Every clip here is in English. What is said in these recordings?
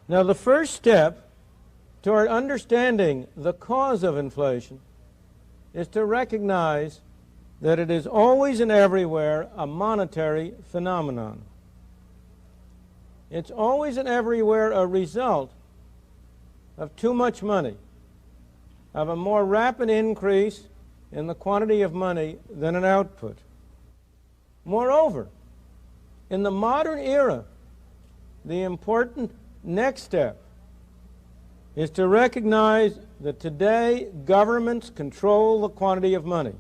Now, the first step toward understanding the cause of inflation is to recognize that it is always and everywhere a monetary phenomenon. It's always and everywhere a result of too much money, of a more rapid increase in the quantity of money than an output. Moreover, in the modern era, the important next step is to recognize that today governments control the quantity of money,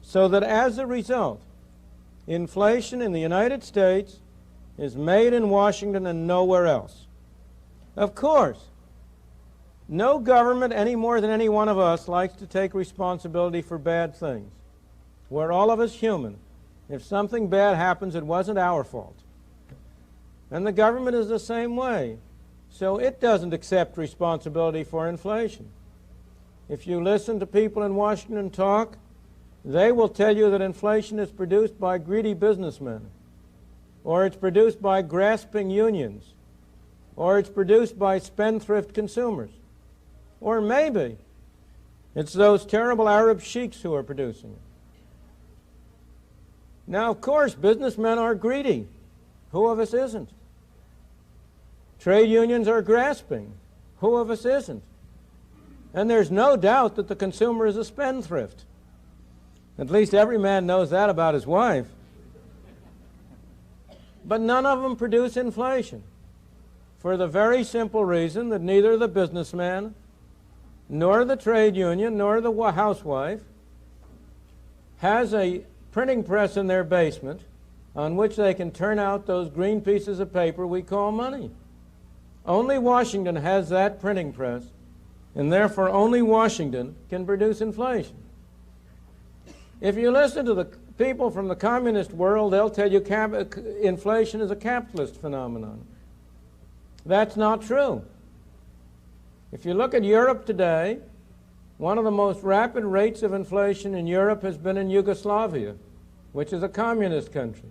so that as a result, inflation in the United States is made in Washington and nowhere else. Of course, no government any more than any one of us likes to take responsibility for bad things. We're all of us human. If something bad happens, it wasn't our fault. And the government is the same way. So it doesn't accept responsibility for inflation. If you listen to people in Washington talk, they will tell you that inflation is produced by greedy businessmen, or it's produced by grasping unions, or it's produced by spendthrift consumers, or maybe it's those terrible Arab sheiks who are producing it. Now, of course, businessmen are greedy. Who of us isn't? Trade unions are grasping. Who of us isn't? And there's no doubt that the consumer is a spendthrift. At least every man knows that about his wife. But none of them produce inflation, for the very simple reason that neither the businessman, nor the trade union, nor the housewife has a printing press in their basement on which they can turn out those green pieces of paper we call money. Only Washington has that printing press, and therefore only Washington can produce inflation. If you listen to the people from the communist world, they'll tell you inflation is a capitalist phenomenon. That's not true. If you look at Europe today, one of the most rapid rates of inflation in Europe has been in Yugoslavia, which is a communist country.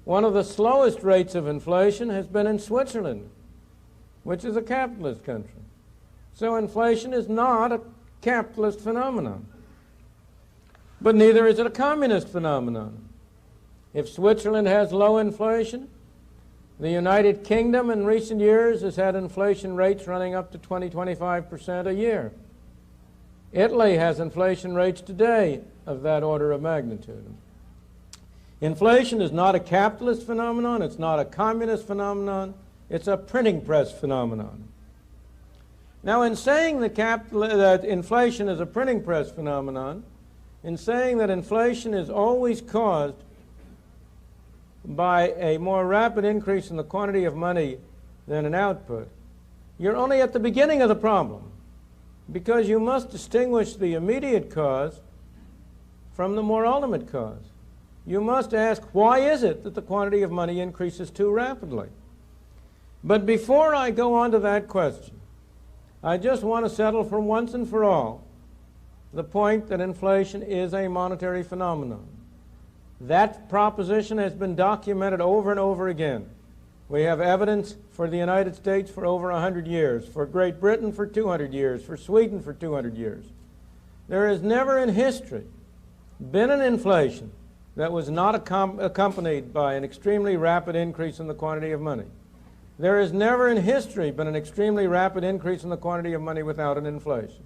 One of the slowest rates of inflation has been in Switzerland, which is a capitalist country. So inflation is not a capitalist phenomenon. But neither is it a communist phenomenon. If Switzerland has low inflation, the United Kingdom in recent years has had inflation rates running up to 20-25% a year. Italy has inflation rates today of that order of magnitude. Inflation is not a capitalist phenomenon, it's not a communist phenomenon, it's a printing press phenomenon. Now, in saying that inflation is a printing press phenomenon, in saying that inflation is always caused by a more rapid increase in the quantity of money than an output, you're only at the beginning of the problem, because you must distinguish the immediate cause from the more ultimate cause. You must ask, why is it that the quantity of money increases too rapidly? But before I go on to that question, I just want to settle for once and for all the point that inflation is a monetary phenomenon. That proposition has been documented over and over again. We have evidence for the United States for over 100 years, for Great Britain for 200 years, for Sweden for 200 years. There has never in history been an inflation that was not accompanied by an extremely rapid increase in the quantity of money. There has never in history been an extremely rapid increase in the quantity of money without an inflation.